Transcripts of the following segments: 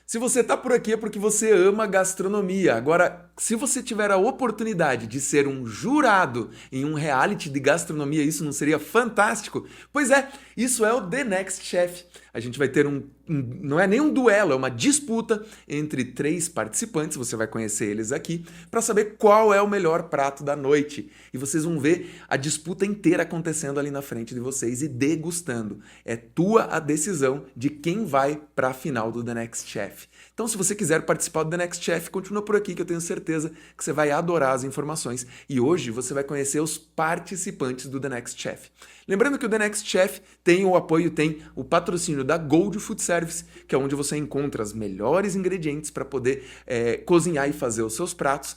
Se você está por aqui é porque você ama gastronomia. Agora, se você tiver a oportunidade de ser um jurado em um reality de gastronomia, isso não seria fantástico? Pois é, isso é o The Next Chef. A gente vai ter não é nem um duelo, é uma disputa entre 3 participantes, você vai conhecer eles aqui, para saber qual é o melhor prato da noite. E vocês vão ver a disputa inteira acontecendo ali na frente de vocês e degustando. É tua a decisão de quem vai para a final do The Next Chef. Então, se você quiser participar do The Next Chef, continua por aqui que eu tenho certeza que você vai adorar as informações. E hoje você vai conhecer os participantes do The Next Chef. Lembrando que o The Next Chef tem o apoio, tem o patrocínio da Gold Food Service, que é onde você encontra os melhores ingredientes para poder cozinhar e fazer os seus pratos.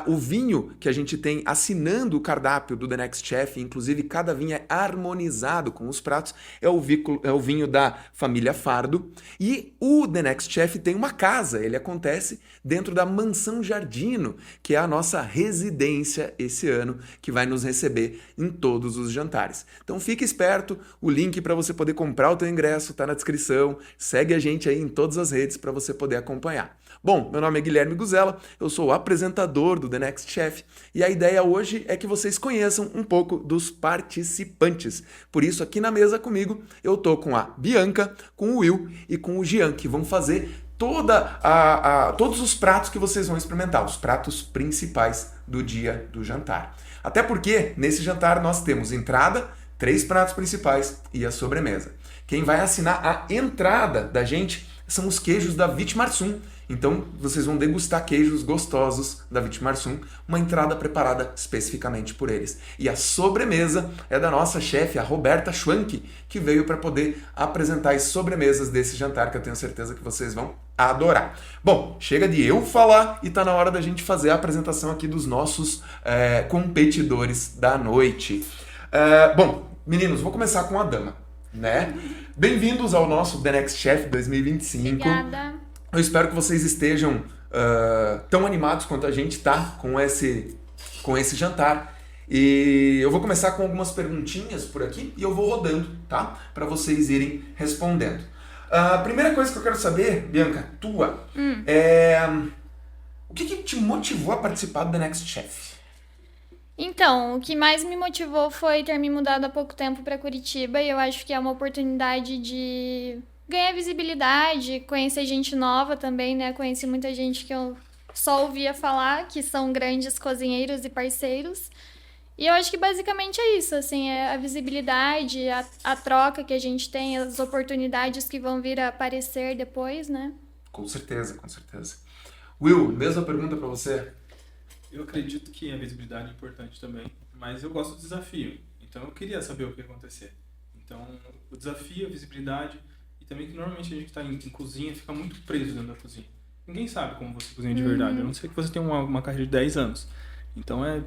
O vinho que a gente tem assinando o cardápio do The Next Chef, inclusive cada vinho é harmonizado com os pratos, é o vinho da família Fardo. E o The Next Chef tem uma casa, ele acontece dentro da Mansão Giardino, que é a nossa residência esse ano, que vai nos receber em todos os jantares. Então fique esperto, o link para você poder comprar o teu ingresso está na descrição, segue a gente aí em todas as redes para você poder acompanhar. Bom, meu nome é Guilherme Guzella, eu sou o apresentador do The Next Chef e a ideia hoje é que vocês conheçam um pouco dos participantes. Por isso, aqui na mesa comigo, eu tô com a Bianca, com o Will e com o Jean, que vão fazer todos os pratos que vocês vão experimentar, os pratos principais do dia do jantar. Até porque, nesse jantar, nós temos entrada, 3 pratos principais e a sobremesa. Quem vai assinar a entrada da gente são os queijos da Vitmarsum. Então, vocês vão degustar queijos gostosos da Vitmarsum, uma entrada preparada especificamente por eles. E a sobremesa é da nossa chefe, a Roberta Schwank, que veio para poder apresentar as sobremesas desse jantar, que eu tenho certeza que vocês vão adorar. Bom, chega de eu falar e tá na hora da gente fazer a apresentação aqui dos nossos competidores da noite. Bom, meninos, vou começar com a dama, né? Bem-vindos ao nosso The Next Chef 2025. Obrigada. Eu espero que vocês estejam tão animados quanto a gente tá com esse jantar. E eu vou começar com algumas perguntinhas por aqui e eu vou rodando, tá? Para vocês irem respondendo. A primeira coisa que eu quero saber, Bianca, tua, o que te motivou a participar do The Next Chef? Então, o que mais me motivou foi ter me mudado há pouco tempo para Curitiba e eu acho que é uma oportunidade de ganhar visibilidade, conhecer gente nova também, né? Conheci muita gente que eu só ouvia falar, que são grandes cozinheiros e parceiros. E eu acho que basicamente é isso, assim, é a visibilidade, a troca que a gente tem, as oportunidades que vão vir a aparecer depois, né? Com certeza, com certeza. Will, mesma pergunta para você. Eu acredito que a visibilidade é importante também, mas eu gosto do desafio. Então eu queria saber o que ia acontecer. Então o desafio, a visibilidade e também que normalmente a gente está em cozinha fica muito preso dentro da cozinha. Ninguém sabe como você cozinha de verdade, a não ser que você tenha uma carreira de 10 anos. Então é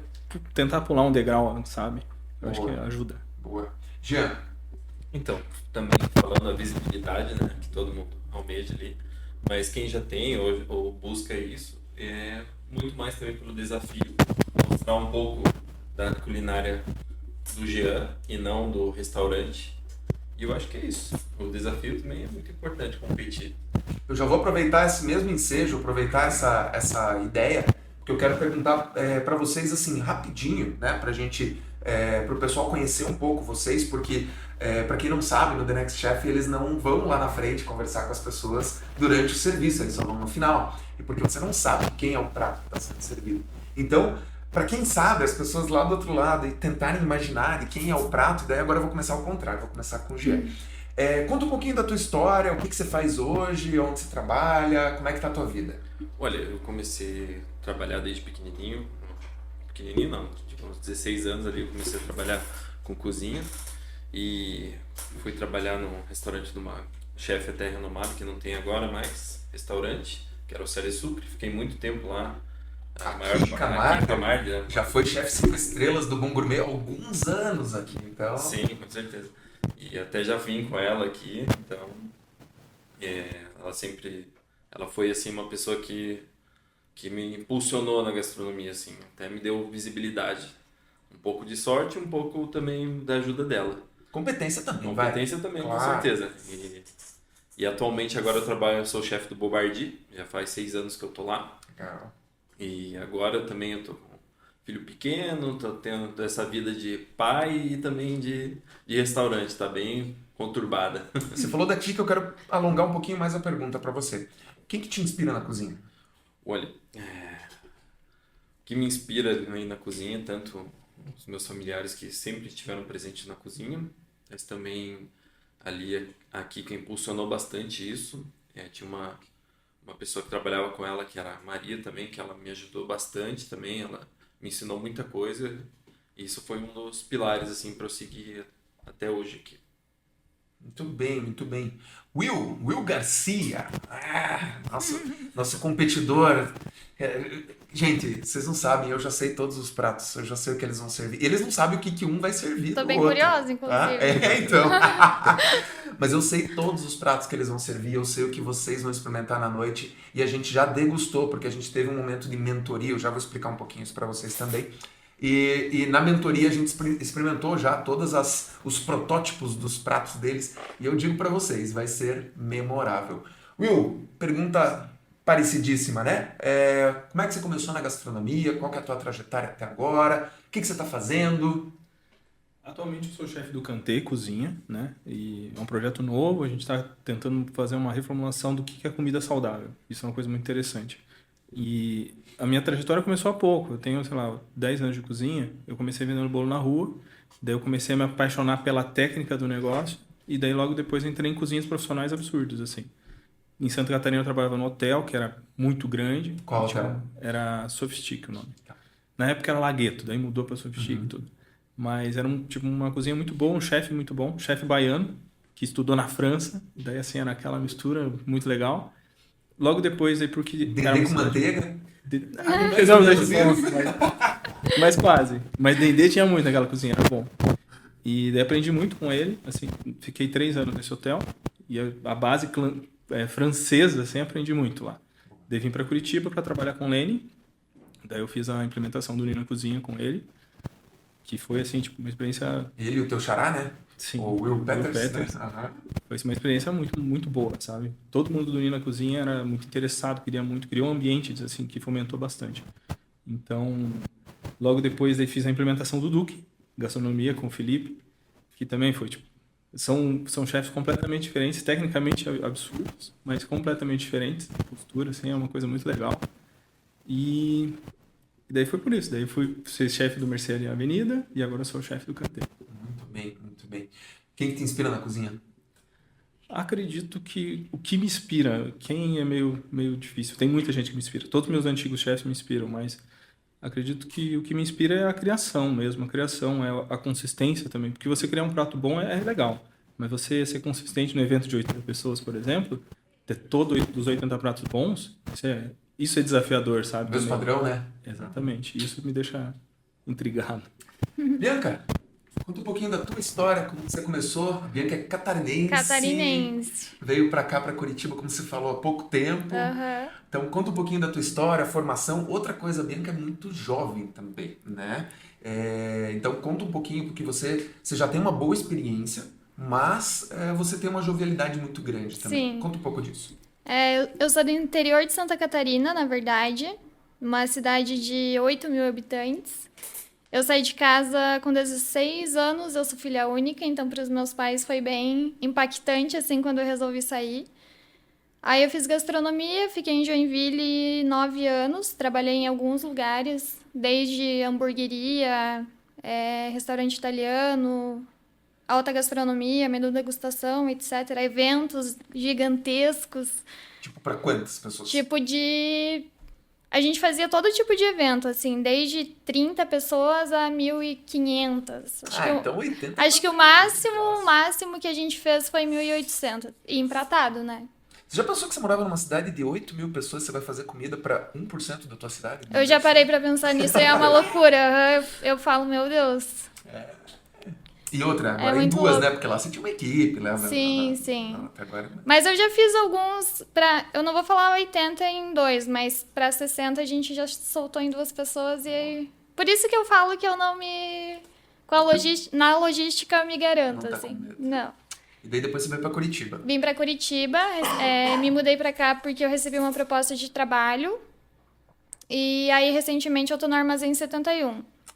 tentar pular um degrau antes, sabe? Eu acho que ajuda. Boa. Jean. Então, também falando da visibilidade, né, que todo mundo almeja ali, mas quem já tem ou busca isso, é muito mais também pelo desafio, mostrar um pouco da culinária do Jean e não do restaurante. E eu acho que é isso. O desafio também é muito importante, competir. Eu já vou aproveitar esse mesmo ensejo, aproveitar essa ideia, porque eu quero perguntar para vocês assim, rapidinho, né, pra gente, pro pessoal conhecer um pouco vocês, porque para quem não sabe, no The Next Chef eles não vão lá na frente conversar com as pessoas durante o serviço, eles só vão no final. E porque você não sabe quem é o prato que está sendo servido. Então, para quem sabe, as pessoas lá do outro lado e tentarem imaginar quem é o prato, daí agora eu vou começar ao contrário, vou começar com o Jean. Conta um pouquinho da tua história, o que você faz hoje, onde você trabalha, como é que tá a tua vida? Olha, eu comecei a trabalhar desde pequenininho não, tipo uns 16 anos ali eu comecei a trabalhar com cozinha e fui trabalhar num restaurante de uma chefe até renomada, que não tem agora mais restaurante, que era o Célia Sucre, fiquei muito tempo lá. Aqui, Camargo, né? Já foi chefe 5 estrelas do Bom Gourmet há alguns anos aqui, então... Sim, com certeza. E até já vim com ela aqui, então... Ela foi, assim, uma pessoa que me impulsionou na gastronomia, assim. Até me deu visibilidade. Um pouco de sorte, um pouco também da ajuda dela. Competência também, Competência também, claro. Com certeza. E atualmente agora eu sou chefe do Bobardi, já faz 6 anos que eu tô lá. Legal. E agora também eu tô com filho pequeno, tô tendo essa vida de pai e também de restaurante, tá bem conturbada. Você falou daqui que eu quero alongar um pouquinho mais a pergunta para você. Quem que te inspira na cozinha? Olha, o que me inspira aí na cozinha, tanto os meus familiares que sempre estiveram presentes na cozinha, mas também aqui que impulsionou bastante isso. Tinha uma pessoa que trabalhava com ela, que era a Maria também, que ela me ajudou bastante também, ela me ensinou muita coisa. E isso foi um dos pilares assim para eu seguir até hoje aqui. Muito bem, muito bem. Will Garcia, nosso competidor. Gente, vocês não sabem, eu já sei todos os pratos, eu já sei o que eles vão servir. Eles não sabem o que um vai servir Tô do bem outro. curiosa, inclusive. Então. Mas eu sei todos os pratos que eles vão servir, eu sei o que vocês vão experimentar na noite e a gente já degustou, porque a gente teve um momento de mentoria, eu já vou explicar um pouquinho isso para vocês também. E na mentoria a gente experimentou já todos os protótipos dos pratos deles e eu digo para vocês, vai ser memorável. Will, pergunta parecidíssima, né? Como é que você começou na gastronomia? Qual que é a tua trajetória até agora? O que você está fazendo? Atualmente eu sou chefe do Cantê Cozinha, né? E é um projeto novo, a gente está tentando fazer uma reformulação do que é comida saudável. Isso é uma coisa muito interessante. E a minha trajetória começou há pouco. Eu tenho, 10 anos de cozinha. Eu comecei vendendo bolo na rua. Daí eu comecei a me apaixonar pela técnica do negócio. E daí logo depois eu entrei em cozinhas profissionais absurdas, assim. Em Santa Catarina eu trabalhava no hotel, que era muito grande. Qual hotel? Era Sofistique o nome. Na época era Lagueto, daí mudou para Sofistique e tudo. Mas era uma cozinha muito boa, um chefe muito bom, chefe baiano, que estudou na França. Daí assim era aquela mistura muito legal. Logo depois, aí porque... Dendê com manteiga? Não fizemos esse ponto, mas quase. Mas Dendê tinha muito naquela cozinha, era bom. E daí aprendi muito com ele, assim, fiquei 3 anos nesse hotel. E a base francesa, assim, aprendi muito lá. Daí vim para Curitiba para trabalhar com o Lene. Daí eu fiz a implementação do Nina Cozinha com ele. Que foi, assim, uma experiência... Ele e o teu xará, né? Sim. O Will Peters. Peters. Né? Foi uma experiência muito, muito boa, sabe? Todo mundo do Nina Cozinha era muito interessado, criou um ambiente, assim, que fomentou bastante. Então, logo depois, aí fiz a implementação do Duque, gastronomia com o Felipe, que também foi, são chefes completamente diferentes, tecnicamente absurdos, mas completamente diferentes, postura, assim, é uma coisa muito legal. E daí foi por isso, daí fui ser chefe do Mercearia Avenida e agora sou o chefe do Cantê. Muito bem, muito bem. Quem que te inspira na cozinha? Acredito que o que me inspira, quem é meio difícil, tem muita gente que me inspira, todos os meus antigos chefes me inspiram, mas acredito que o que me inspira é a criação mesmo, é a consistência também, porque você criar um prato bom é legal, mas você ser consistente no evento de 80 pessoas, por exemplo, ter todos os 80 pratos bons, isso é desafiador, sabe? Mesmo padrão, né? Exatamente, isso me deixa intrigado. Bianca, conta um pouquinho da tua história, como você começou. A Bianca é catarinense. Catarinense. Veio pra cá, pra Curitiba, como você falou, há pouco tempo. Então, conta um pouquinho da tua história, formação. Outra coisa, a Bianca é muito jovem também, né? Então, conta um pouquinho, porque você já tem uma boa experiência, mas você tem uma jovialidade muito grande também. Sim. Conta um pouco disso. Eu sou do interior de Santa Catarina, na verdade. Uma cidade de 8 mil habitantes. Eu saí de casa com 16 anos, eu sou filha única, então para os meus pais foi bem impactante, assim, quando eu resolvi sair. Aí eu fiz gastronomia, fiquei em Joinville 9 anos, trabalhei em alguns lugares, desde hamburgueria, restaurante italiano, alta gastronomia, menu degustação, etc. Eventos gigantescos. Tipo, pra quantas pessoas? A gente fazia todo tipo de evento, assim, desde 30 pessoas a 1.500. Então 80. Acho que o máximo que a gente fez foi 1.800. E empratado, né? Você já pensou que você morava numa cidade de 8 mil pessoas e você vai fazer comida pra 1% da tua cidade? Eu já parei pra pensar nisso e é uma loucura. Eu falo, meu Deus. E outra, agora em duas, louco. né? Porque lá você tinha uma equipe, né? Sim. Até agora... Mas eu já fiz alguns eu não vou falar 80 em 2, mas pra 60 a gente já soltou em 2 pessoas e por isso que eu falo que eu não me... Na logística eu me garanto, Não tá assim. com medo. Não. E daí depois você veio pra Curitiba. Vim pra Curitiba, me mudei pra cá porque eu recebi uma proposta de trabalho. E aí, recentemente, eu tô no Armazém 71.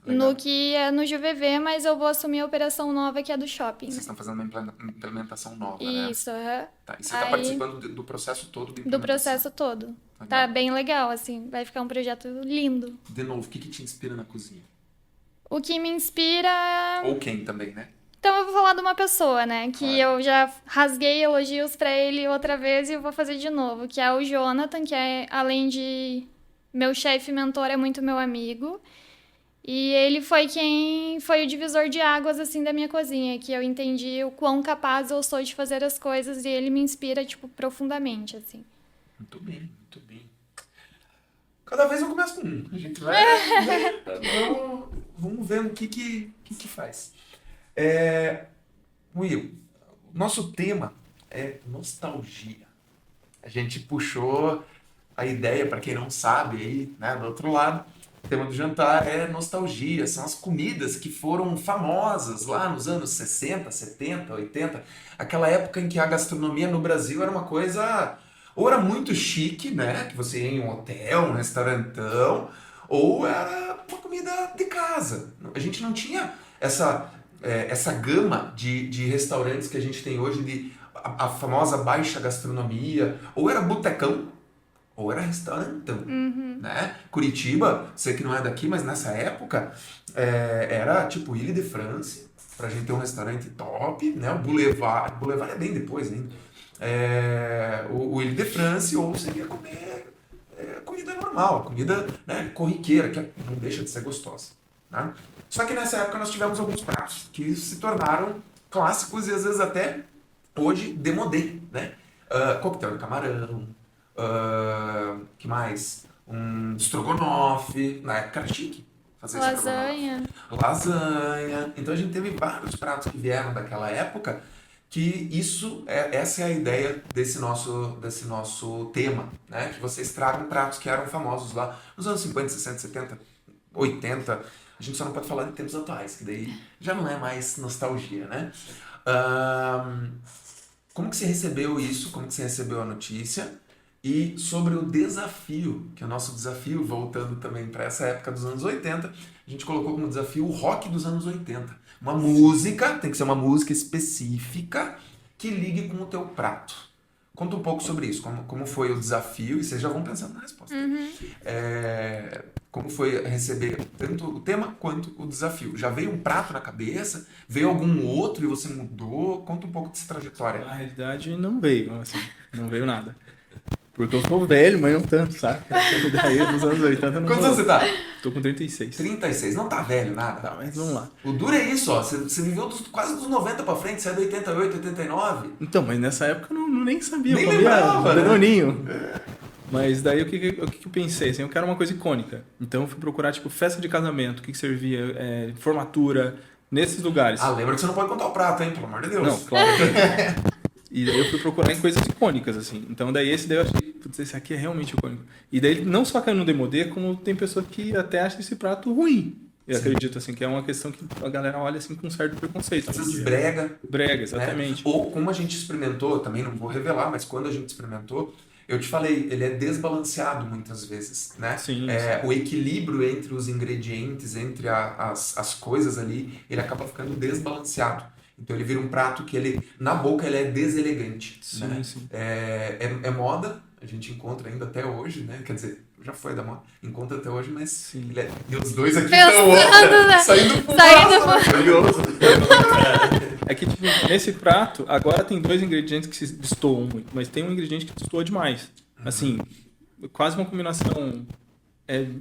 Legal. No que é no GVV, mas eu vou assumir a operação nova, que é do shopping. Vocês estão fazendo uma implementação nova, né? Isso, aham. Tá. E você tá Aí- participando do processo todo de Do implementação. processo todo. Legal. Tá bem legal, assim. Vai ficar um projeto lindo. De novo, o que te inspira na cozinha? O que me inspira... Ou quem também, né? Então eu vou falar de uma pessoa, né? Que Claro. eu já rasguei elogios pra ele outra vez e eu vou fazer de novo. Que é o Jonathan, que é, além de meu chefe e mentor, é muito meu amigo. E ele foi quem foi o divisor de águas, assim, da minha cozinha. Que eu entendi o quão capaz eu sou de fazer as coisas e ele me inspira, tipo, profundamente, assim. Muito bem, muito bem. Cada vez eu começo com um. A gente vai... vamos vendo o que faz. Will, nosso tema é nostalgia. A gente puxou a ideia, para quem não sabe, aí, né, do outro lado, o tema do jantar é nostalgia. São as comidas que foram famosas lá nos anos 60, 70, 80. Aquela época em que a gastronomia no Brasil era uma coisa... Ou era muito chique, né? Que você ia em um hotel, um restaurantão, ou era uma comida de casa. A gente não tinha essa gama de restaurantes que a gente tem hoje, a famosa baixa gastronomia. Ou era botecão, ou era restaurantão. Né? Curitiba, sei que não é daqui, mas nessa época era tipo Ile de France, pra gente ter um restaurante top, né? O Boulevard é bem depois ainda. O Ile de France, ou você ia comer comida normal, comida, né, corriqueira, que não deixa de ser gostosa. Né? Só que nessa época nós tivemos alguns pratos que se tornaram clássicos e às vezes até hoje demodê, né? Coquetel de camarão, que mais? Um estrogonofe, na época era chique fazer Lasanha. lasanha. Então a gente teve vários pratos que vieram daquela época que essa é a ideia desse nosso tema, né? Que vocês tragam pratos que eram famosos lá nos anos 50, 60, 70, 80. A gente só não pode falar de tempos atuais, que daí já não é mais nostalgia, né? Como que você recebeu isso? Como que você recebeu a notícia? E sobre o desafio, que é o nosso desafio, voltando também para essa época dos anos 80, a gente colocou como desafio o rock dos anos 80. Uma música, tem que ser uma música específica que ligue com o teu prato. Conta um pouco sobre isso, como foi o desafio, e vocês já vão pensando na resposta. Como foi receber tanto o tema quanto o desafio? Já veio um prato na cabeça? Veio algum outro e você mudou? Conta um pouco dessa trajetória. Na realidade, não veio, assim, não veio nada. Porque eu sou velho, mas não tanto, sabe? Daí, nos anos 80, não Quantos anos você tá? Tô com 36. 36, não tá velho nada. Tá, mas vamos lá. O duro é isso, ó. Você viveu quase dos 90 pra frente, você é do 88, 89. Então, mas nessa época eu nem sabia. Nem eu comia lembrava, né? danoninho. Mas daí o que eu pensei? Assim, eu quero uma coisa icônica. Então eu fui procurar, tipo, festa de casamento, o que servia, formatura, nesses lugares. Ah, lembra que você não pode contar o prato, hein? Pelo amor de Deus. Não, claro. E daí eu fui procurar em coisas icônicas, assim. Então daí eu achei, putz, esse aqui é realmente icônico. E daí não só caiu no demodê, como tem pessoa que até acha esse prato ruim. Eu acredito, assim, que é uma questão que a galera olha, assim, com um certo preconceito. Às vezes brega. Brega, exatamente. Né? Ou como a gente experimentou, também não vou revelar, mas quando a gente experimentou, eu te falei, ele é desbalanceado muitas vezes, né? Sim, O equilíbrio entre os ingredientes, entre as coisas ali, ele acaba ficando desbalanceado. Então ele vira um prato que ele, na boca, ele é deselegante. Sim, né? sim. É moda, a gente encontra ainda até hoje, né? Quer dizer, já foi da moda, encontra até hoje, mas Sim. ele e os dois aqui Pensando, estão né? saindo Saindo fumaça, curioso. É que, tipo, nesse prato, agora tem dois ingredientes que se destoam muito, mas tem um ingrediente que destoa demais. Assim, quase uma combinação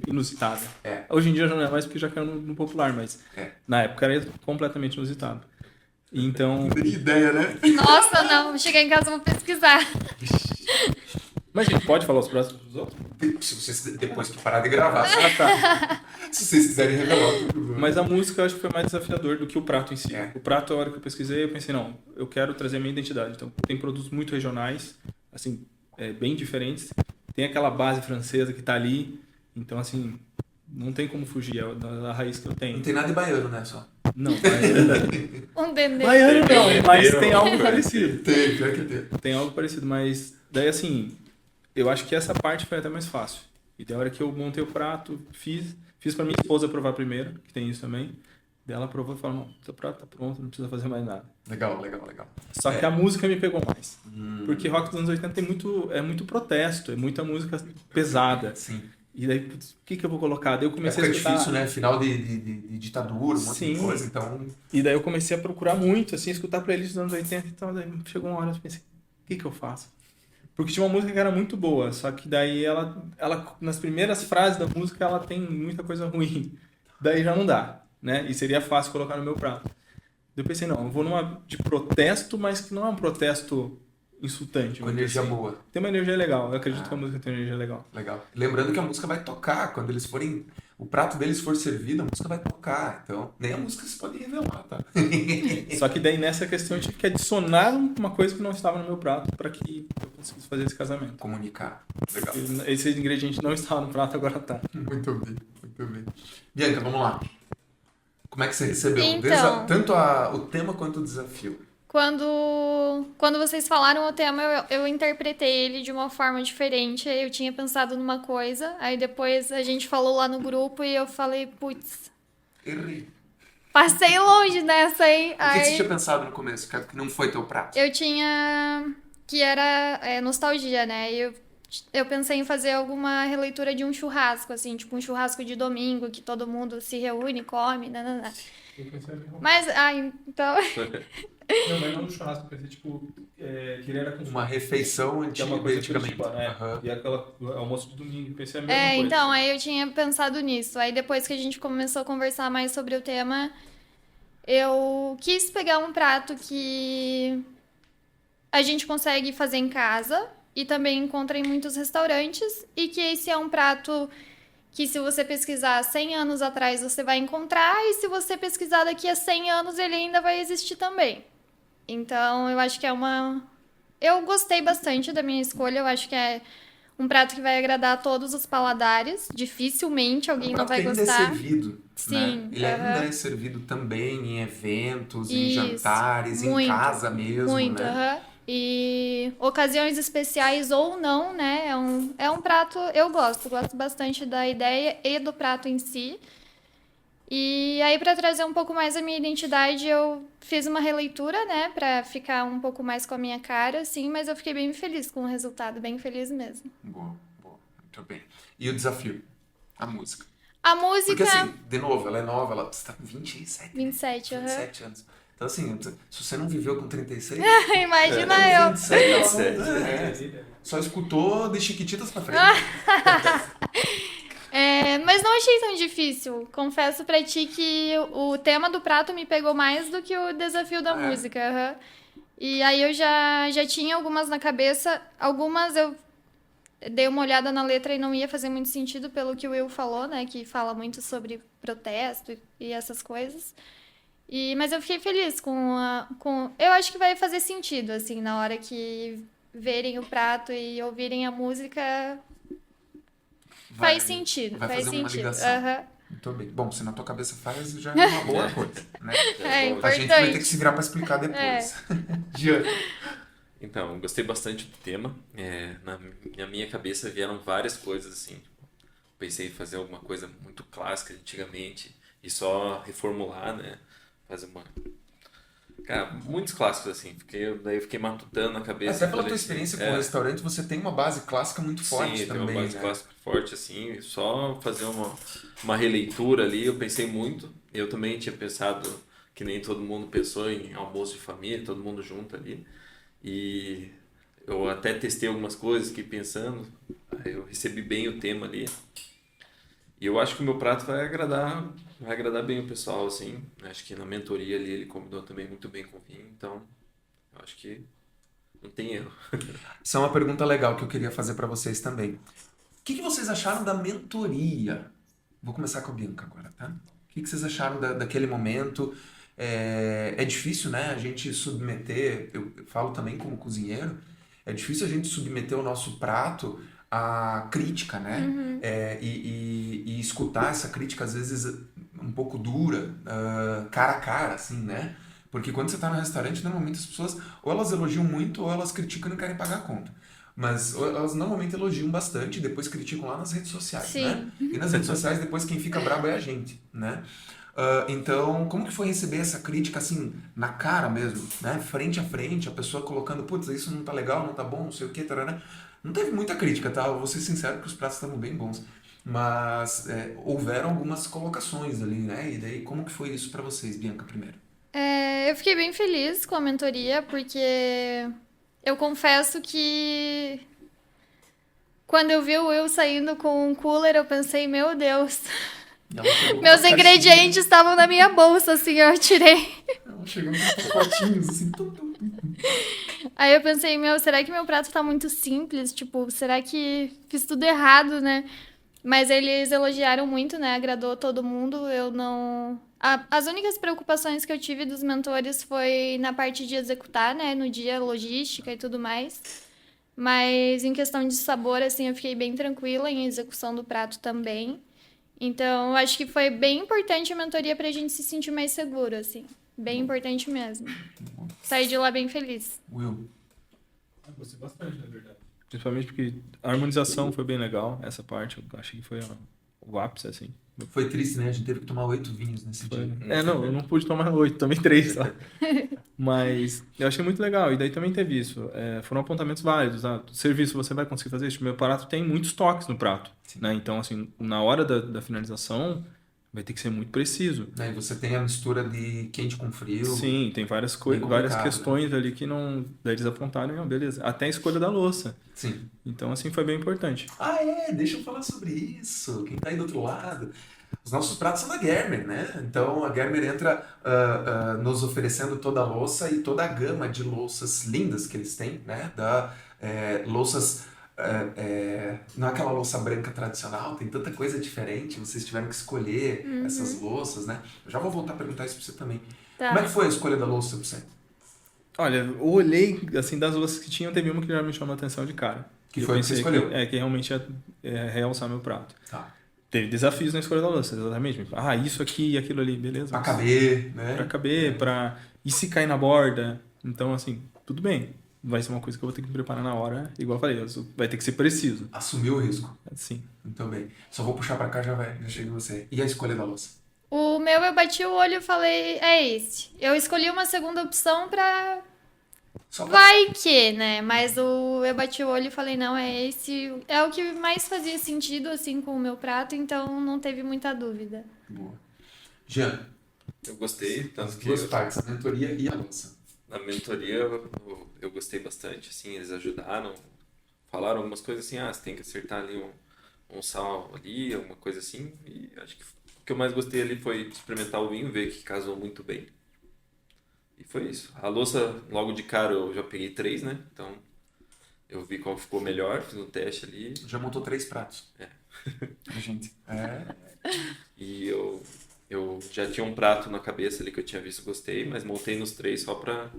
inusitada. Hoje em dia já não é mais porque já caiu no popular, mas na época era completamente inusitado. Então... Que ideia, né? Nossa, não. Vou chegar em casa e vou pesquisar. Mas a gente pode falar os pratos dos outros? Se vocês, depois que parar de gravar, Tá. se vocês quiserem revelar. Mas a música eu acho que foi mais desafiador do que o prato em si. É. O prato, a hora que eu pesquisei, eu pensei, não, eu quero trazer a minha identidade. Então, tem produtos muito regionais, assim, bem diferentes. Tem aquela base francesa que tá ali. Então, assim, não tem como fugir da raiz que eu tenho. Não tem nada de baiano, né? Só. Não, baiana. Um dendê. Baiano não, mas Tempero, tem algo cara. parecido. Tem, pior que tem. Tem algo parecido, mas daí assim, eu acho que essa parte foi até mais fácil. E da hora que eu montei o prato, fiz pra minha esposa provar primeiro, que tem isso também. Daí ela provou e falou, não, seu prato tá pronto, não precisa fazer mais nada. Legal, legal, legal. Só que a música me pegou mais. Porque rock dos anos 80 tem muito protesto, é muita música pesada. Sim. E daí, putz, o que eu vou colocar? Daí eu comecei Época a escutar... difícil, né? Final de ditadura, um monte de Sim. coisa, então... E daí eu comecei a procurar muito, assim, escutar playlists dos anos 80 e tal. Daí chegou uma hora eu pensei, o que eu faço? Porque tinha uma música que era muito boa, só que daí ela nas primeiras frases da música, ela tem muita coisa ruim. Daí já não dá, né? E seria fácil colocar no meu prato. Daí eu pensei, não, eu vou numa de protesto, mas que não é um protesto insultante. Com vamos dizer energia assim. boa. Tem uma energia legal, eu acredito que a música tem uma energia legal. Legal. Lembrando que a música vai tocar, quando eles forem... O prato deles for servido, a música vai tocar. Então, nem a música se pode revelar, tá? Só que daí nessa questão eu tive que adicionar uma coisa que não estava no meu prato para que eu conseguisse fazer esse casamento. Comunicar. Legal. Esse ingrediente não estava no prato, agora tá. Muito bem, muito bem. Bianca, vamos lá. Como é que você recebeu Então. tanto o tema quanto o desafio? Quando vocês falaram o tema, eu interpretei ele de uma forma diferente. Eu tinha pensado numa coisa, aí depois a gente falou lá no grupo e eu falei, putz, Errei. passei longe nessa, hein? O que você Aí tinha pensado no começo, que não foi teu prato? eu tinha... que era nostalgia, né? Eu pensei em fazer alguma releitura de um churrasco, assim, tipo um churrasco de domingo, que todo mundo se reúne, come, nananã. Mas, então... Não, mas não no churrasco, eu pensei, tipo, que ele era com Uma refeição que é antiga, uma coisa antigamente. curitiba, né? Aham. E aquela almoço de domingo, eu pensei a mesma coisa. Então, aí eu tinha pensado nisso. Aí depois que a gente começou a conversar mais sobre o tema, eu quis pegar um prato que a gente consegue fazer em casa e também encontra em muitos restaurantes, e que esse é um prato que, se você pesquisar 100 anos atrás, você vai encontrar, e se você pesquisar daqui a 100 anos, ele ainda vai existir também. Então, eu acho que eu gostei bastante da minha escolha, eu acho que é um prato que vai agradar a todos os paladares, dificilmente alguém não vai prato que ainda gostar. é servido, Sim, né? Ele ainda aham. é servido também em eventos, em Isso, jantares, em muito, casa mesmo, Muito, né? aham. E ocasiões especiais ou não, né? É um prato, eu gosto bastante da ideia e do prato em si. E aí, para trazer um pouco mais a minha identidade, eu fiz uma releitura, né? Pra ficar um pouco mais com a minha cara, assim, mas eu fiquei bem feliz com o resultado, bem feliz mesmo. Boa, boa. Muito bem. E o desafio? A música. A música... Porque assim, de novo, ela é nova, ela está com 27, né? 27, aham. 27 anos. Então assim, se você não viveu com 36... Imagina eu. 27, 27. Então, só escutou de Chiquititas pra frente. Mas não achei tão difícil. Confesso pra ti que o tema do prato me pegou mais do que o desafio da música. Aham. E aí eu já tinha algumas na cabeça. Algumas eu dei uma olhada na letra e não ia fazer muito sentido pelo que o Will falou, né? Que fala muito sobre protesto e essas coisas. Mas eu fiquei feliz com... Eu acho que vai fazer sentido, assim, na hora que verem o prato e ouvirem a música... Faz sentido, vai faz fazer uma sentido. ligação. Aham. Muito bem. Bom, se na tua cabeça faz, já é uma boa coisa, né? É A gente vai ter que importante. se virar pra explicar depois. Jean. Então, eu gostei bastante do tema. Na minha cabeça vieram várias coisas assim. Pensei em fazer alguma coisa muito clássica de antigamente e só reformular, né? Fazer uma... Cara, muitos clássicos assim. Daí eu fiquei matutando na cabeça. Até pela falei tua assim, experiência com o restaurante, você tem uma base clássica muito forte sim, também, tem uma base né? clássica forte assim. Só fazer uma releitura ali, eu pensei muito. Eu também tinha pensado, que nem todo mundo pensou, em almoço de família, todo mundo junto ali. E eu até testei algumas coisas, fiquei pensando, aí eu recebi bem o tema ali. E eu acho que o meu prato vai agradar bem o pessoal, assim. Acho que na mentoria ali ele combinou também muito bem com o vinho, então eu acho que não tem erro. Isso é uma pergunta legal que eu queria fazer pra vocês também. O que vocês acharam da mentoria? Vou começar com a Bianca agora, tá? O que vocês acharam daquele momento? É difícil, né? A gente submeter, eu falo também como cozinheiro, é difícil a gente submeter o nosso prato à crítica, né? E escutar essa crítica, às vezes, um pouco dura, cara a cara, assim, né? Porque quando você tá no restaurante, normalmente as pessoas ou elas elogiam muito ou elas criticam e não querem pagar a conta. Mas elas normalmente elogiam bastante e depois criticam lá nas redes sociais, né? Sim. E nas redes sociais depois quem fica brabo é a gente, né? Então, como que foi receber essa crítica assim, na cara mesmo, né? Frente a frente, a pessoa colocando, putz, isso não tá legal, não tá bom, não sei o que, tarana. Não teve muita crítica, tá? Eu vou ser sincero que os pratos estavam bem bons. Mas houveram algumas colocações ali, né? E daí, como que foi isso pra vocês, Bianca, primeiro? Eu fiquei bem feliz com a mentoria, porque eu confesso que quando eu vi o Will saindo com um cooler, eu pensei, meu Deus, Ela chegou com meus uma ingredientes estavam na minha bolsa, assim, eu tirei. caixinha, ela chegou com pacotinhos, assim, Aí eu pensei, meu, será que meu prato tá muito simples? Tipo, será que fiz tudo errado, né? Mas eles elogiaram muito, né? Agradou todo mundo. Eu não. As únicas preocupações que eu tive dos mentores foi na parte de executar, né? No dia, logística e tudo mais. Mas em questão de sabor, assim, eu fiquei bem tranquila em execução do prato também. Então, eu acho que foi bem importante a mentoria pra gente se sentir mais seguro, assim. Bem importante mesmo. Saí de lá bem feliz. Will. Gostei bastante, na verdade. Principalmente porque a harmonização foi bem legal, essa parte. Eu achei que foi o ápice, assim. Foi triste, né? A gente teve que tomar 8 vinhos nesse dia. Não, eu não pude tomar 8, tomei 3 só. Mas eu achei muito legal. E daí também teve isso. Foram apontamentos válidos. Serviço, você vai conseguir fazer isso? Meu prato tem muitos toques no prato. Né? Então, assim, na hora da finalização, vai ter que ser muito preciso. E você tem a mistura de quente com frio. Sim, tem várias complicado, várias questões ali que não. Daí eles apontaram, não, beleza. Até a escolha da louça. Sim. Então, assim, foi bem importante. Deixa eu falar sobre isso. Quem tá aí do outro lado. Os nossos pratos são da Germer, né? Então a Germer entra nos oferecendo toda a louça e toda a gama de louças lindas que eles têm, né? Louças. Não é aquela louça branca tradicional, tem tanta coisa diferente, vocês tiveram que escolher essas louças, né? Eu já vou voltar a perguntar isso pra você também. Tá. Como é que foi a escolha da louça pra você? Olha, eu olhei, assim, das louças que tinham, teve uma que já me chamou a atenção de cara. Que Eu foi a que você pensei escolheu? que realmente ia realçar meu prato. Tá. Teve desafios na escolha da louça, exatamente. Isso aqui e aquilo ali, beleza. Pra caber, né? Pra caber, E se cair na borda? Então, assim, tudo bem. Vai ser uma coisa que eu vou ter que me preparar na hora. Igual eu falei, vai ter que ser preciso. Assumiu o risco. Sim. Muito bem. Só vou puxar pra cá, já chega você. E a escolha da louça? O meu, eu bati o olho e falei, é esse. Eu escolhi uma segunda opção pra... Só pra... Vai que, né? Mas eu bati o olho e falei, não, é esse. É o que mais fazia sentido, assim, com o meu prato, então não teve muita dúvida. Boa. Jean, Eu gostei, tanto as que duas partes, a mentoria e a louça. na mentoria eu gostei bastante, assim, eles ajudaram, falaram algumas coisas assim, você tem que acertar ali um sal ali, alguma coisa assim, e acho que o que eu mais gostei ali foi experimentar o vinho, ver que casou muito bem. E foi isso. A louça, logo de cara, eu já peguei 3, né? Então, eu vi qual ficou melhor, fiz um teste ali. Já montou 3 pratos. A gente. E eu já tinha um prato na cabeça ali que eu tinha visto, gostei, mas montei nos 3 só pra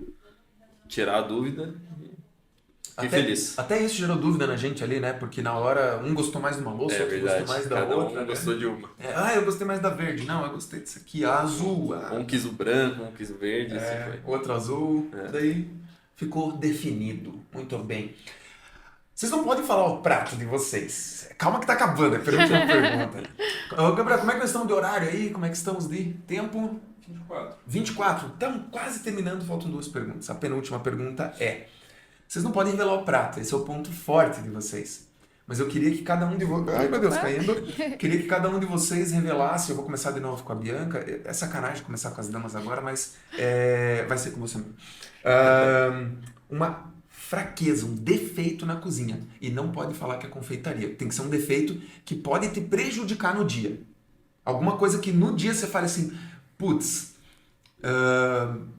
tirar a dúvida e fiquei feliz. Até isso gerou dúvida na gente ali, né? Porque na hora um gostou mais de uma louça, outro verdade. gostou mais da Cada outra. um gostou de uma. Eu gostei mais da verde. Não, eu gostei disso aqui, a azul. Um quis o branco, um quis o verde, assim foi. Outro azul. Daí ficou definido. Muito bem. Vocês não podem falar o prato de vocês. Calma que tá acabando, é a penúltima pergunta. Ô, Gabriel, como é que nós estamos de horário aí? Como é que estamos de tempo? 24. Estamos quase terminando, faltam 2 perguntas. A penúltima pergunta é... Vocês não podem revelar o prato, esse é o ponto forte de vocês. Mas eu queria que cada um de vocês... Ai, meu Deus, caindo. Queria que cada um de vocês revelasse, eu vou começar de novo com a Bianca. É sacanagem começar com as damas agora, mas vai ser com você mesmo. Uma fraqueza, um defeito na cozinha. E não pode falar que é confeitaria. Tem que ser um defeito que pode te prejudicar no dia. Alguma coisa que no dia você fale assim, putz,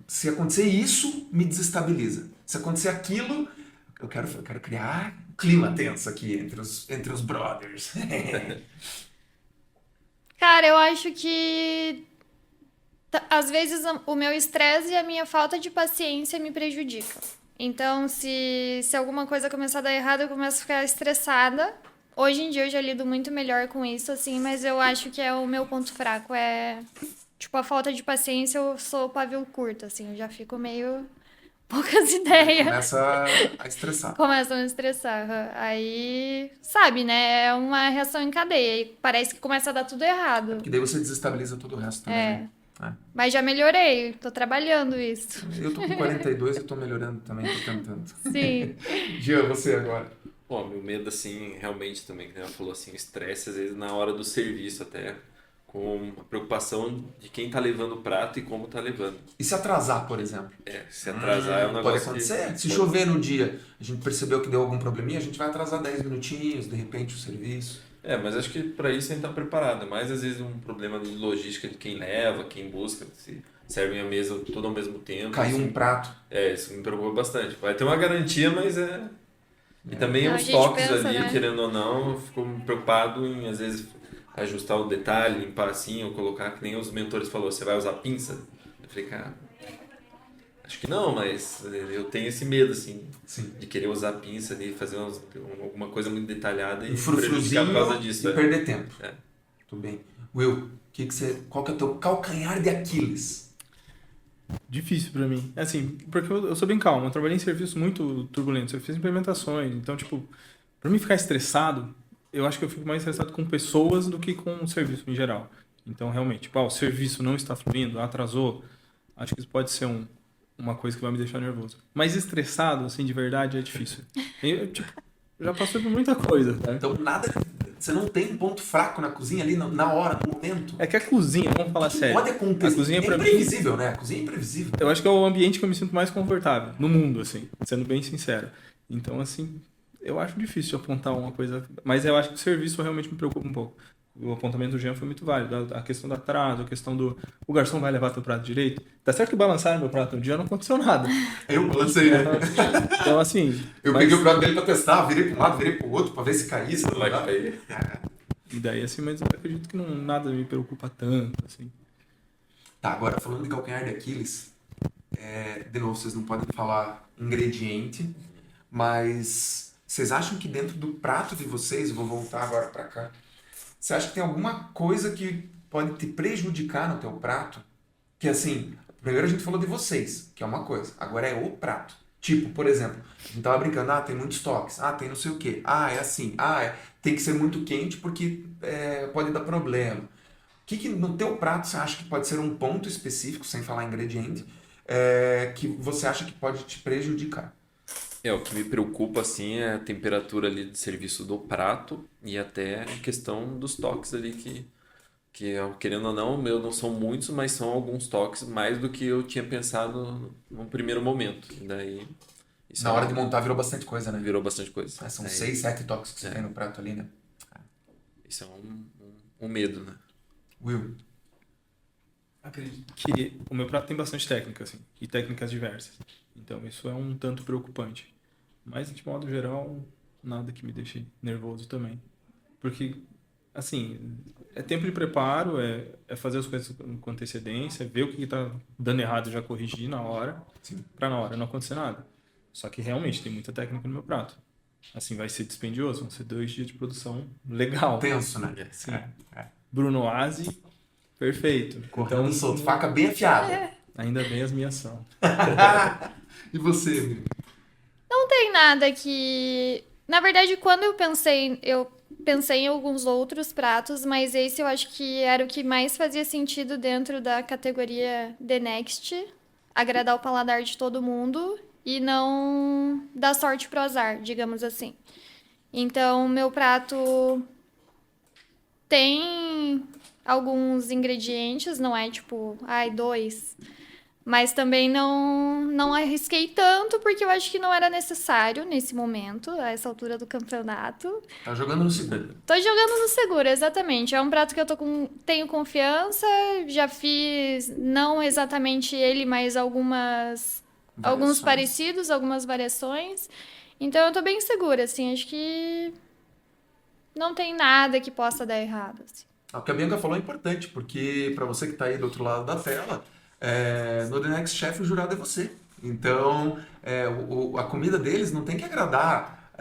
se acontecer isso, me desestabiliza. Se acontecer aquilo, eu quero criar um clima tenso aqui entre os brothers. Cara, eu acho que às vezes o meu estresse e a minha falta de paciência me prejudicam. Então, se alguma coisa começar a dar errado, eu começo a ficar estressada. Hoje em dia eu já lido muito melhor com isso, assim, mas eu acho que é o meu ponto fraco. É, tipo, a falta de paciência, eu sou pavio curto, assim, eu já fico meio poucas ideias. Começa a estressar. Começam a me estressar. Aham. Aí, sabe, né? É uma reação em cadeia. E parece que começa a dar tudo errado. Porque daí você desestabiliza todo o resto também, né? Mas já melhorei, tô trabalhando isso. Eu tô com 42 e tô melhorando também, tô tentando. Sim. Gia, você agora. Bom, meu medo, assim, realmente também, que ela falou assim, o estresse, às vezes, na hora do serviço até, com a preocupação de quem tá levando o prato e como tá levando. E se atrasar, por exemplo? Se atrasar é um negócio Pode acontecer. Se chover no dia, a gente percebeu que deu algum probleminha, a gente vai atrasar 10 minutinhos, de repente, o serviço. Mas acho que para isso a gente tá preparado. Mas às vezes um problema de logística de quem leva, quem busca, se servem a mesa tudo ao mesmo tempo. Caiu assim, um prato. Isso me preocupa bastante. Vai ter uma garantia, mas E também Não, a os gente toques pensa, ali, né? querendo ou não, eu fico preocupado em, às vezes, ajustar o detalhe, limpar assim, ou colocar, que nem os mentores falou, você vai usar pinça? Eu falei, cara, acho que não, mas eu tenho esse medo, assim, Sim. de querer usar pinça, de fazer alguma coisa muito detalhada e Um prejudicar frufruzinho por causa disso. e perder tempo. É. Tudo bem. Will, qual que é o teu calcanhar de Aquiles? Difícil pra mim. Assim, porque eu sou bem calmo. Eu trabalhei em serviços muito turbulentos. Eu fiz implementações. Então, tipo, pra mim ficar estressado, eu acho que eu fico mais estressado com pessoas do que com o serviço em geral. Então, realmente, tipo, o serviço não está fluindo, atrasou. Acho que isso pode ser uma coisa que vai me deixar nervoso. Mas estressado, assim, de verdade, é difícil. Eu, tipo, já passei por muita coisa, tá? Então, você não tem um ponto fraco na cozinha ali, na hora, no momento? É que a cozinha, vamos falar sério. Pode acontecer. A cozinha, É pra mim, imprevisível, né? A cozinha é imprevisível. eu acho que é o ambiente que eu me sinto mais confortável no mundo, assim, sendo bem sincero. Então, assim, eu acho difícil de apontar uma coisa, mas eu acho que o serviço realmente me preocupa um pouco. O apontamento do Jean foi muito válido. A questão do atraso, a questão do... O garçom vai levar teu prato direito? Tá certo que balançaram meu prato um dia, não aconteceu nada. Eu lancei, né? Então, assim... Eu peguei o prato dele pra testar, virei pra um lado, virei pro outro, pra ver se caísse. Não vai cair. E daí, assim, mas eu acredito que nada me preocupa tanto, assim. Tá, agora falando de calcanhar de Aquiles, de novo, vocês não podem falar ingrediente, mas vocês acham que dentro do prato de vocês, eu vou voltar agora pra cá, você acha que tem alguma coisa que pode te prejudicar no teu prato? Que assim, primeiro a gente falou de vocês, que é uma coisa, agora é o prato. Tipo, por exemplo, a gente tava brincando, tem muitos toques, tem não sei o quê, é assim, tem que ser muito quente porque pode dar problema. O que no teu prato você acha que pode ser um ponto específico, sem falar ingrediente, que você acha que pode te prejudicar? O que me preocupa, assim, é a temperatura ali de serviço do prato e até a questão dos toques ali que querendo ou não, meu, não são muitos, mas são alguns toques mais do que eu tinha pensado no primeiro momento. E daí... Isso Na hora de montar virou bastante coisa, né? Virou bastante coisa. São 6, 7 toques que você tem no prato ali, né? Isso é um medo, né? Will? Acredito que o meu prato tem bastante técnica, assim, e técnicas diversas. Então, isso é um tanto preocupante. Mas, de modo geral, nada que me deixe nervoso também. Porque, assim, é tempo de preparo, é fazer as coisas com antecedência, ver o que está dando errado e já corrigir na hora, para na hora não acontecer nada. Só que, realmente, tem muita técnica no meu prato. Assim, vai ser dispendioso, vão ser 2 dias de produção legal. Tenso, né? Sim. Bruno Oasi, perfeito. Cortando solto, faca bem afiada. Ainda bem as minhas são. E você, amigo? Não tem nada que... Na verdade, quando eu pensei em alguns outros pratos, mas esse eu acho que era o que mais fazia sentido dentro da categoria The Next, agradar o paladar de todo mundo e não dar sorte pro azar, digamos assim. Então, meu prato tem alguns ingredientes, não é tipo, 2... Mas também não arrisquei tanto, porque eu acho que não era necessário nesse momento, a essa altura do campeonato. Tá jogando no seguro. Tô jogando no seguro, exatamente. É um prato que eu tenho confiança, já fiz, não exatamente ele, mas alguns parecidos, algumas variações. Então eu tô bem segura, assim, acho que não tem nada que possa dar errado. Assim. O que a Bianca falou é importante, porque para você que tá aí do outro lado da tela... no The Next Chef o jurado é você. Então a comida deles não tem que agradar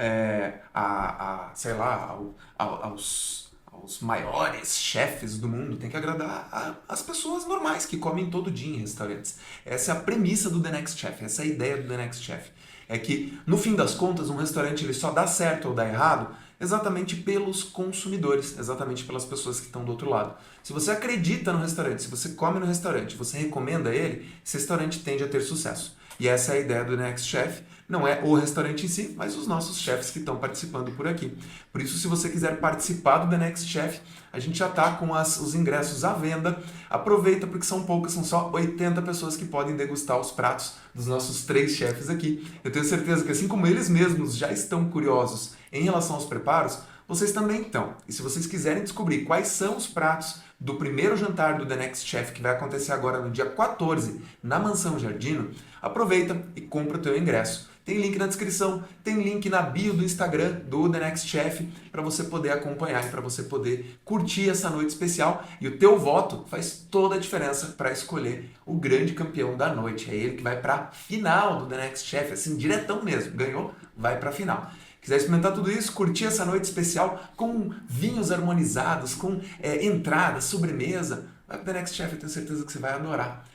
sei lá, aos maiores chefes do mundo, tem que agradar as pessoas normais que comem todo dia em restaurantes. Essa é a premissa do The Next Chef, essa é a ideia do The Next Chef. É que, no fim das contas, um restaurante ele só dá certo ou dá errado exatamente pelos consumidores, exatamente pelas pessoas que estão do outro lado. Se você acredita no restaurante, se você come no restaurante, você recomenda ele, esse restaurante tende a ter sucesso. E essa é a ideia do The Next Chef. Não é o restaurante em si, mas os nossos chefs que estão participando por aqui. Por isso, se você quiser participar do The Next Chef, a gente já está com os ingressos à venda. Aproveita, porque são poucas, são só 80 pessoas que podem degustar os pratos dos nossos 3 chefs aqui. Eu tenho certeza que, assim como eles mesmos já estão curiosos em relação aos preparos, vocês também estão. E se vocês quiserem descobrir quais são os pratos do primeiro jantar do The Next Chef, que vai acontecer agora no dia 14, na Mansão Giardino, aproveita e compra o teu ingresso. Tem link na descrição, tem link na bio do Instagram do The Next Chef para você poder acompanhar e para você poder curtir essa noite especial. E o teu voto faz toda a diferença para escolher o grande campeão da noite. É ele que vai para a final do The Next Chef, assim, diretão mesmo. Ganhou, vai para a final. Quiser experimentar tudo isso, curtir essa noite especial com vinhos harmonizados, com entrada, sobremesa, vai pro The Next Chef, eu tenho certeza que você vai adorar.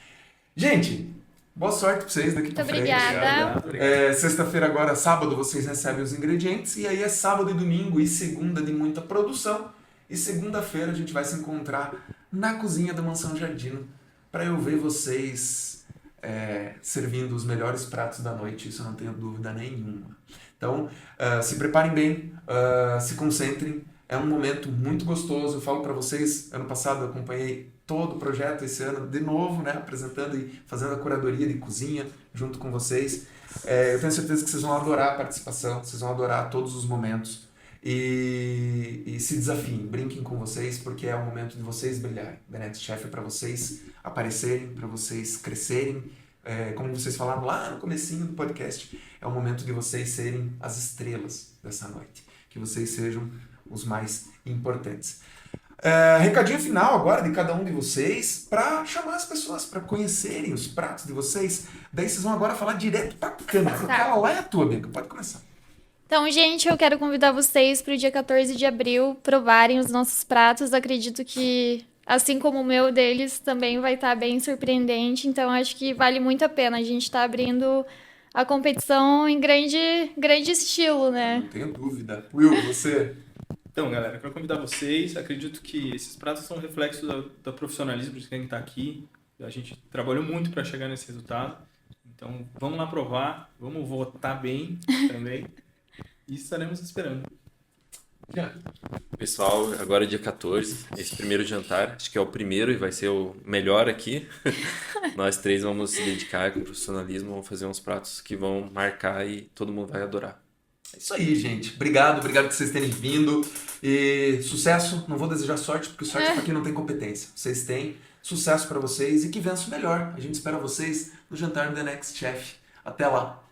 Gente, boa sorte pra vocês daqui pra frente. Obrigada. Sexta-feira agora, sábado, vocês recebem os ingredientes, e aí é sábado e domingo e segunda de muita produção, e segunda-feira a gente vai se encontrar na cozinha da Mansão Giardino para eu ver vocês servindo os melhores pratos da noite, isso eu não tenho dúvida nenhuma. Então, se preparem bem, se concentrem, é um momento muito gostoso. Eu falo para vocês, ano passado eu acompanhei todo o projeto, esse ano de novo, né, apresentando e fazendo a curadoria de cozinha junto com vocês. Eu tenho certeza que vocês vão adorar a participação, vocês vão adorar todos os momentos e se desafiem, brinquem com vocês, porque é o momento de vocês brilharem. The Next Chef é para vocês aparecerem, para vocês crescerem. Como vocês falaram lá no comecinho do podcast, é o momento de vocês serem as estrelas dessa noite, que vocês sejam os mais importantes. Recadinho final agora de cada um de vocês para chamar as pessoas para conhecerem os pratos de vocês. Daí vocês vão agora falar direto para a câmera. Tá. Aquela lá é a tua, Bianca, pode começar. Então, gente, eu quero convidar vocês para o dia 14 de abril provarem os nossos pratos. Acredito que, assim como o meu deles, também vai estar bem surpreendente. Então, acho que vale muito a pena. A gente está abrindo a competição em grande estilo, né? Não tenho dúvida. Will, você? Então, galera, quero convidar vocês. Acredito que esses pratos são reflexo do profissionalismo de quem está aqui. A gente trabalhou muito para chegar nesse resultado. Então, vamos lá provar, vamos votar bem também. E estaremos esperando. Pessoal, agora é dia 14, esse primeiro jantar, acho que é o primeiro e vai ser o melhor aqui. Nós 3 vamos se dedicar com profissionalismo, vamos fazer uns pratos que vão marcar e todo mundo vai adorar. É isso aí, gente. Obrigado por vocês terem vindo. E sucesso, não vou desejar sorte, porque sorte é para quem não tem competência. Vocês têm sucesso para vocês e que vença o melhor. A gente espera vocês no jantar no The Next Chef. Até lá!